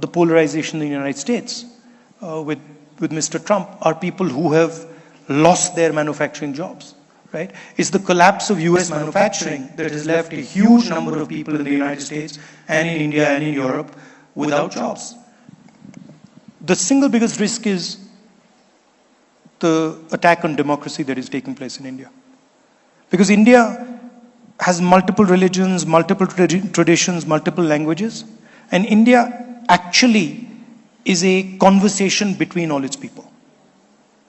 the polarization in the United States with Mr. Trump are people who have lost their manufacturing jobs, right? It's the collapse of US manufacturing that has left a huge number of people in the United States and in India and in Europe without jobs. The single biggest risk is the attack on democracy that is taking place in India. Because India has multiple religions, multiple traditions, multiple languages, and India actually is a conversation between all its people.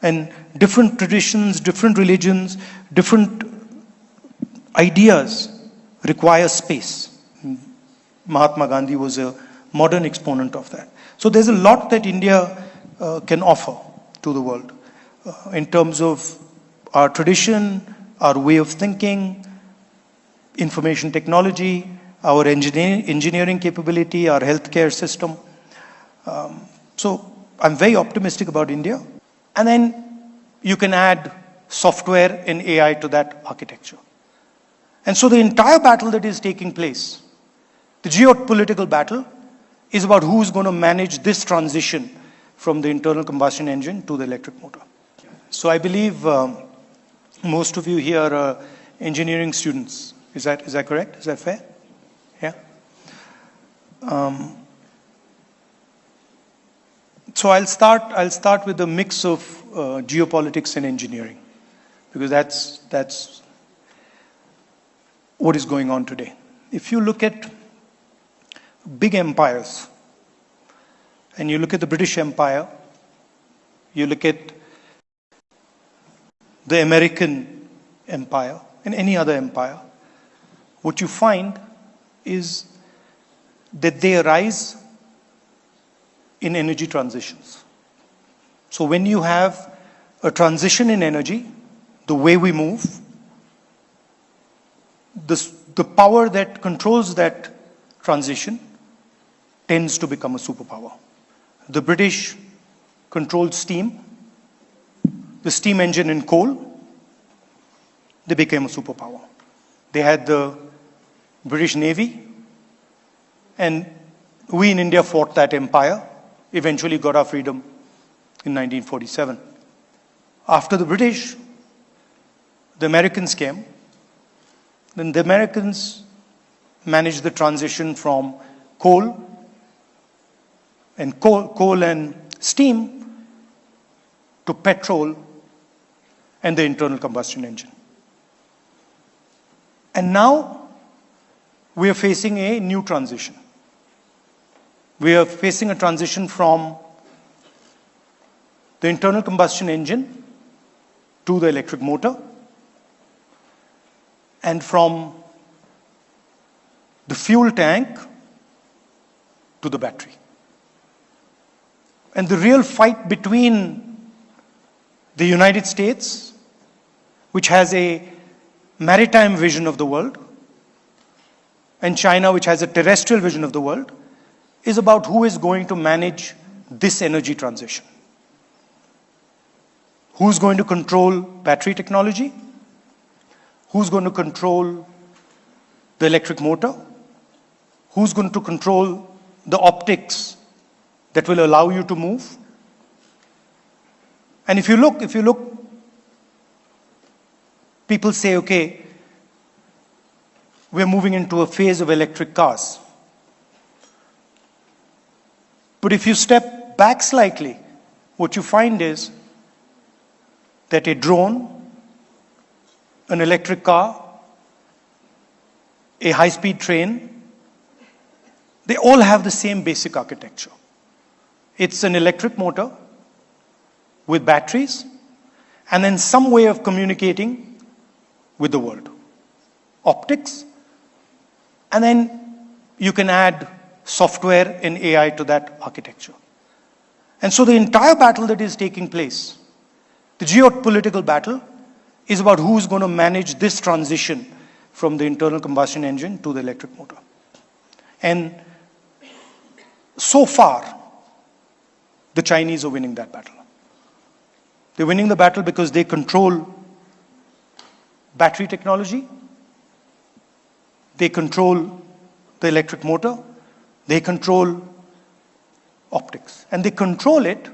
And different traditions, different religions, different ideas require space. Mahatma Gandhi was a modern exponent of that. So there's a lot that India can offer to the world in terms of our tradition, our way of thinking, information technology, our engineering capability, our healthcare system. So I'm very optimistic about India. And then you can add software and AI to that architecture. And so the entire battle that is taking place, the geopolitical battle, is about who's going to manage this transition from the internal combustion engine to the electric motor. So I believe most of you here are engineering students. Is that correct? Is that fair? Yeah. So I'll start with the mix of geopolitics and engineering, because that's what is going on today. If you look at big empires, and you look at the British Empire, you look at the American Empire, and any other empire, what you find is that they arise in energy transitions. So when you have a transition in energy, the way we move, the power that controls that transition tends to become a superpower. The British controlled steam, the steam engine and coal, they became a superpower. They had the British Navy, and we in India fought that empire, eventually got our freedom in 1947. After the British, the Americans came. Then the Americans managed the transition from coal and steam to petrol and the internal combustion engine. And now we are facing a new transition. We are facing a transition from the internal combustion engine to the electric motor, and from the fuel tank to the battery. And the real fight between the United States, which has a maritime vision of the world, and China, which has a terrestrial vision of the world, is about who is going to manage this energy transition. Who's going to control battery technology? Who's going to control the electric motor? Who's going to control the optics that will allow you to move? And if you look, people say, okay, we're moving into a phase of electric cars. But if you step back slightly, what you find is that a drone, an electric car, a high-speed train, they all have the same basic architecture. It's an electric motor with batteries and then some way of communicating with the world. Optics, and then you can add software and AI to that architecture. And so the entire battle that is taking place, the geopolitical battle, is about who's going to manage this transition from the internal combustion engine to the electric motor. And so far, the Chinese are winning that battle. They're winning the battle because they control battery technology, they control the electric motor, they control optics. And they control it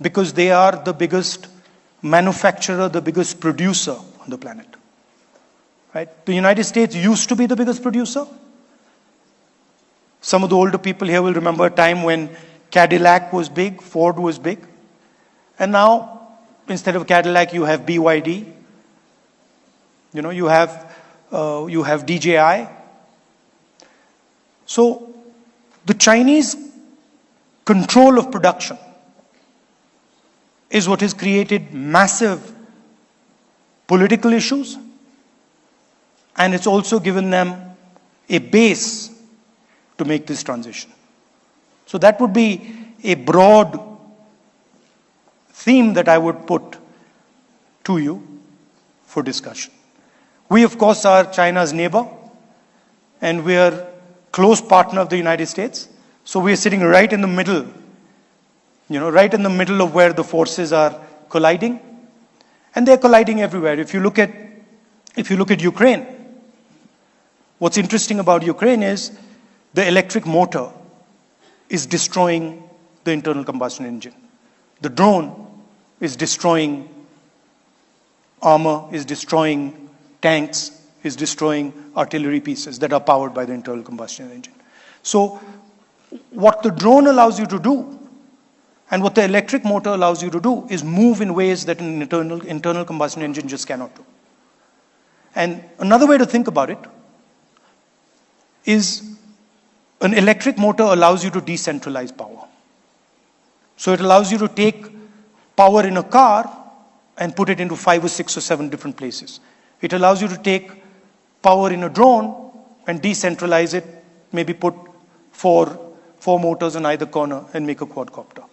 because they are the biggest manufacturer, the biggest producer on the planet. Right? The United States used to be the biggest producer. Some of the older people here will remember a time when Cadillac was big, Ford was big. And now, instead of Cadillac, you have BYD. You have DJI. So, the Chinese control of production is what has created massive political issues, and it's also given them a base to make this transition. So that would be a broad theme that I would put to you for discussion. We, of course, are China's neighbor, and we are close partner of the United States. So we are sitting right in the middle, right in the middle of where the forces are colliding. And they're colliding everywhere. If you look at Ukraine, what's interesting about Ukraine is the electric motor is destroying the internal combustion engine. The drone is destroying armor, is destroying tanks, is destroying artillery pieces that are powered by the internal combustion engine. So what the drone allows you to do and what the electric motor allows you to do is move in ways that an internal combustion engine just cannot do. And another way to think about it is an electric motor allows you to decentralize power. So it allows you to take power in a car and put it into 5 or 6 or 7 different places. It allows you to take power in a drone and decentralize it, maybe put four motors on either corner and make a quadcopter.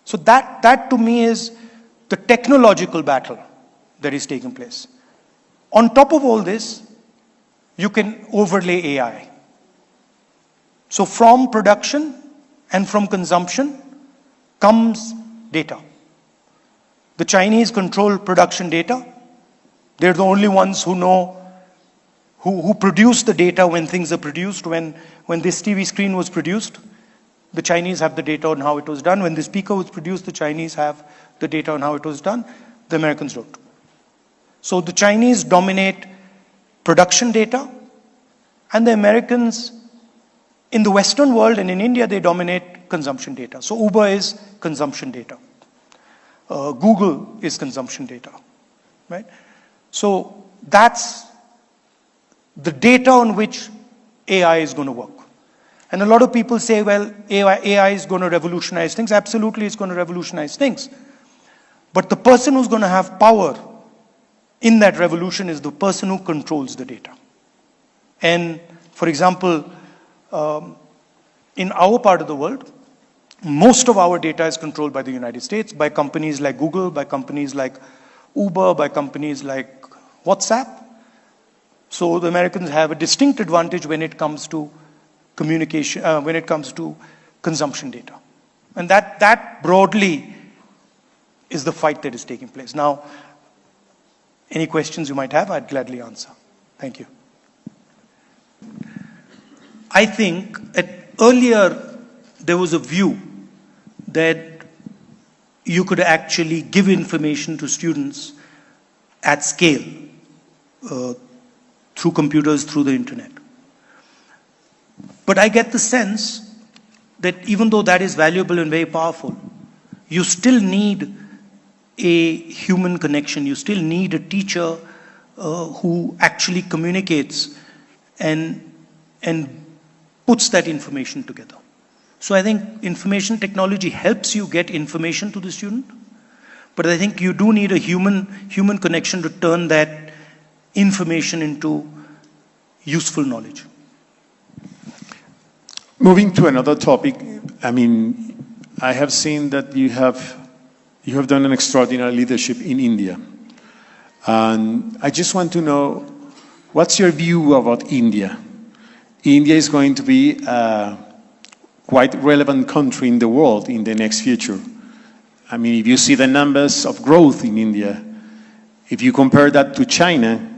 So that to me is the technological battle that is taking place. On top of all this, you can overlay AI. So from production and from consumption comes data. The Chinese control production data. They're the only ones who know, who produce the data when things are produced. When this TV screen was produced, the Chinese have the data on how it was done. When the speaker was produced, the Chinese have the data on how it was done. The Americans don't. So the Chinese dominate production data, and the Americans in the Western world and in India, they dominate consumption data. So Uber is consumption data. Google is consumption data, right? So that's the data on which AI is going to work. And a lot of people say, well, AI is going to revolutionize things. Absolutely, it's going to revolutionize things. But the person who's going to have power in that revolution is the person who controls the data. And for example, in our part of the world, most of our data is controlled by the United States, by companies like Google, by companies like Uber, by companies like WhatsApp. So the Americans have a distinct advantage when it comes to communication, when it comes to consumption data. And that broadly is the fight that is taking place. Now, any questions you might have, I'd gladly answer. Thank you. I think that earlier there was a view that you could actually give information to students at scale through computers, through the internet. But I get the sense that even though that is valuable and very powerful, you still need a human connection. You still need a teacher who actually communicates and puts that information together. So I think information technology helps you get information to the student, but I think you do need a human connection to turn that information into useful knowledge. Moving to another topic, I mean, I have seen that you have done an extraordinary leadership in India. And I just want to know, what's your view about India? India is going to be a quite relevant country in the world in the next future. I mean, if you see the numbers of growth in India, if you compare that to China,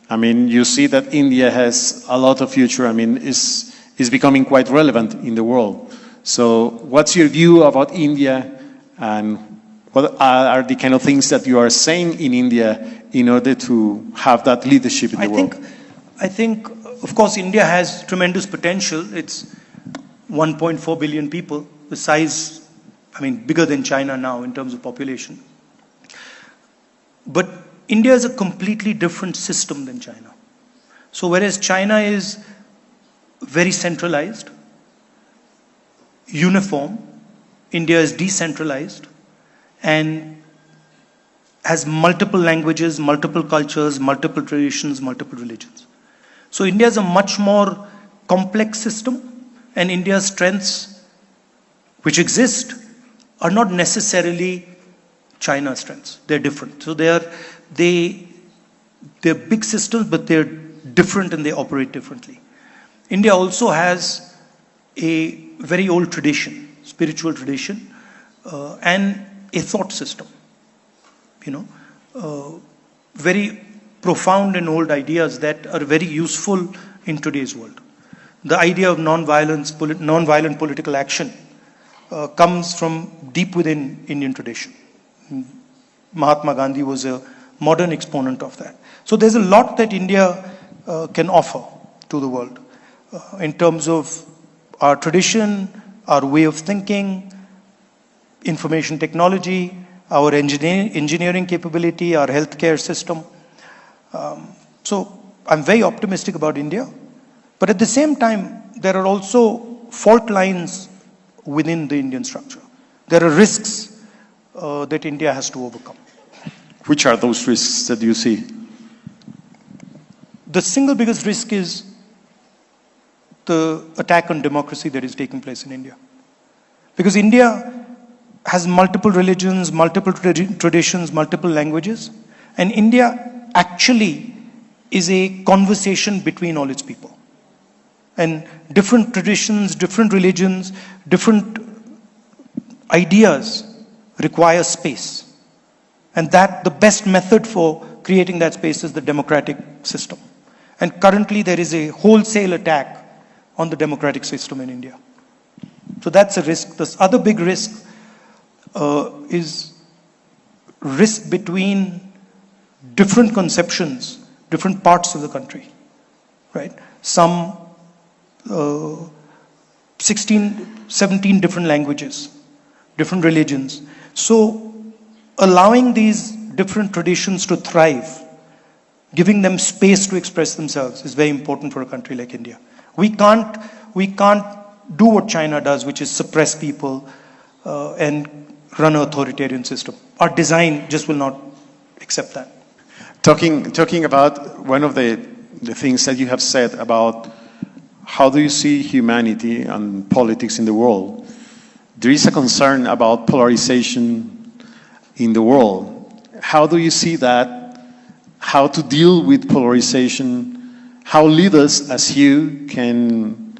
I mean, you see that India has a lot of future. I mean, is becoming quite relevant in the world. So what's your view about India, and what are the kind of things that you are saying in India in order to have that leadership in the world? I think, of course, India has tremendous potential. It's 1.4 billion people, the size, bigger than China now in terms of population. But India is a completely different system than China. So whereas China is very centralized, uniform, India is decentralized and has multiple languages, multiple cultures, multiple traditions, multiple religions. So India is a much more complex system, and India's strengths, which exist, are not necessarily China's strengths. They're different. So they're big systems, but they're different and they operate differently. India also has a very old tradition, spiritual tradition, and a thought system. Very profound and old ideas that are very useful in today's world. The idea of non-violent political action comes from deep within Indian tradition. Mahatma Gandhi was a modern exponent of that. So there's a lot that India can offer to the world in terms of our tradition, our way of thinking, information technology, our engineering capability, our healthcare system. So I'm very optimistic about India. But at the same time, there are also fault lines within the Indian structure. There are risks that India has to overcome. Which are those risks that you see? The single biggest risk is the attack on democracy that is taking place in India. Because India has multiple religions, multiple traditions, multiple languages, and India actually is a conversation between all its people. And different traditions, different religions, different ideas require space. And that the best method for creating that space is the democratic system. And currently there is a wholesale attack on the democratic system in India. So that's a risk. This other big risk is risk between different conceptions, different parts of the country, right? Some 16, 17 different languages, different religions. So allowing these different traditions to thrive, giving them space to express themselves is very important for a country like India. We can't do what China does, which is suppress people and run an authoritarian system. Our design just will not accept that. Talking about one of the things that you have said about how do you see humanity and politics in the world, there is a concern about polarization in the world. How do you see that? How to deal with polarization? How leaders as you can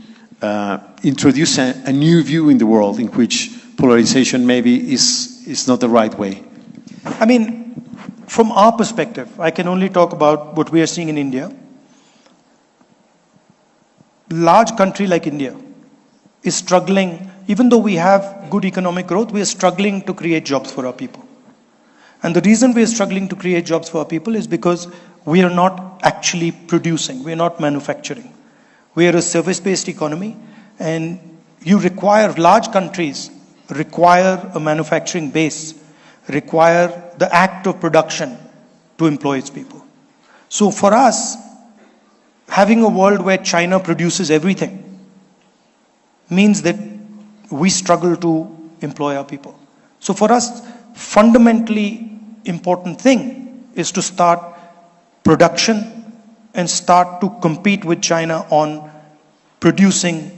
introduce a new view in the world in which polarization maybe is not the right way? From our perspective, I can only talk about what we are seeing in India. Large country like India is struggling, even though we have good economic growth, we are struggling to create jobs for our people. And the reason we are struggling to create jobs for our people is because we are not actually producing, we are not manufacturing. We are a service-based economy, and large countries require a manufacturing base, require the act of production to employ its people. So for us, having a world where China produces everything means that we struggle to employ our people. So for us, fundamentally important thing is to start production and start to compete with China on producing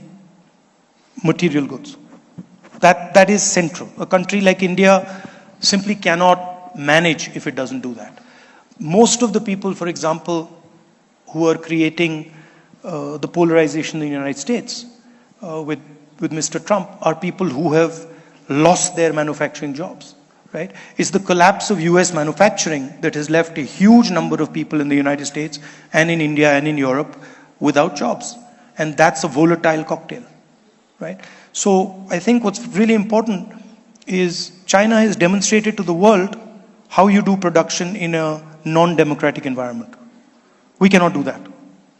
material goods. That is central. A country like India simply cannot manage if it doesn't do that. Most of the people, for example, who are creating the polarization in the United States with Mr. Trump are people who have lost their manufacturing jobs, right? It's the collapse of US manufacturing that has left a huge number of people in the United States and in India and in Europe without jobs. And that's a volatile cocktail, right? So I think what's really important is China has demonstrated to the world how you do production in a non-democratic environment. We cannot do that.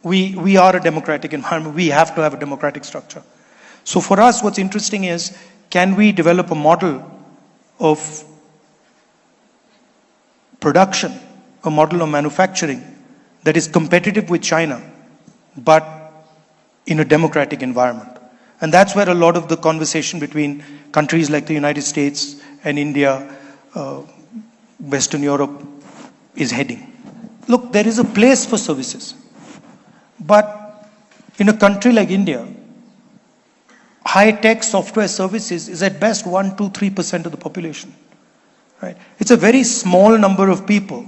We are a democratic environment. We have to have a democratic structure. So for us, what's interesting is, can we develop a model of production, a model of manufacturing that is competitive with China, but in a democratic environment? And that's where a lot of the conversation between countries like the United States and India, Western Europe, is heading. Look, there is a place for services. But in a country like India, high-tech software services is at best 1%, 2%, 3% of the population. Right? It's a very small number of people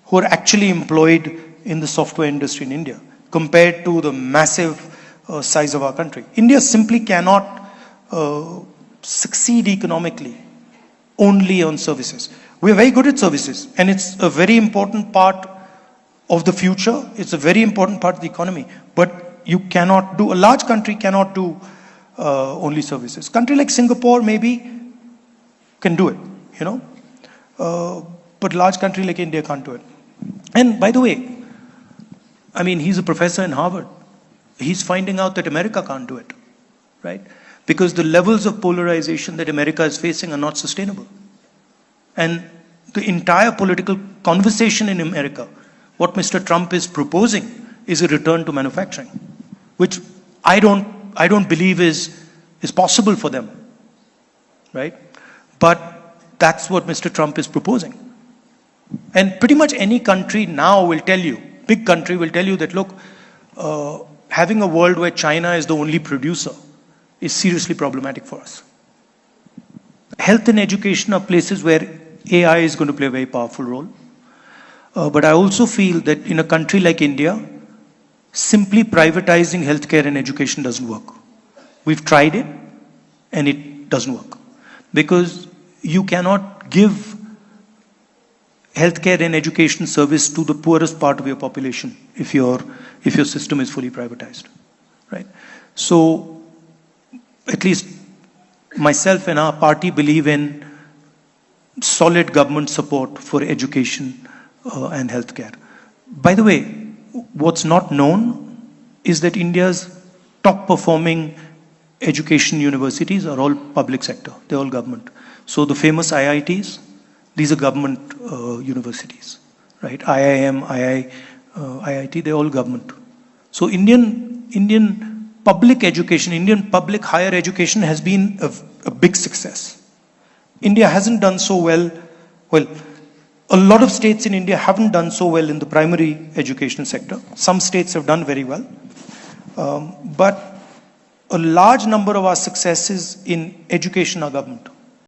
who are actually employed in the software industry in India compared to the massive size of our country. India simply cannot succeed economically only on services. We are very good at services, and it's a very important part of the future. It's a very important part of the economy. But you cannot do, a large country cannot do only services. Country like Singapore maybe can do it, you know. But large country like India can't do it. And by the way, I mean, he's a professor in Harvard. He's finding out that America can't do it, right? Because the levels of polarization that America is facing are not sustainable. And the entire political conversation in America, what Mr. Trump is proposing is a return to manufacturing, which I don't believe is possible for them, right? But that's what Mr. Trump is proposing. And pretty much any country now will tell you, big country will tell you that, look, having a world where China is the only producer is seriously problematic for us. Health and education are places where AI is going to play a very powerful role. But I also feel that in a country like India, simply privatizing healthcare and education doesn't work. We've tried it, and it doesn't work. Because you cannot give healthcare and education service to the poorest part of your population if your system is fully privatized, right? So, at least myself and our party believe in solid government support for education and healthcare. By the way, what's not known is that India's top performing education universities are all public sector. They're all government. So the famous IITs, these are government universities, right? IIM, IIT, they're all government. So Indian public education, Indian public higher education has been a big success. India hasn't done so well. Well, a lot of states in India haven't done so well in the primary education sector. Some states have done very well. But a large number of our successes in education are government.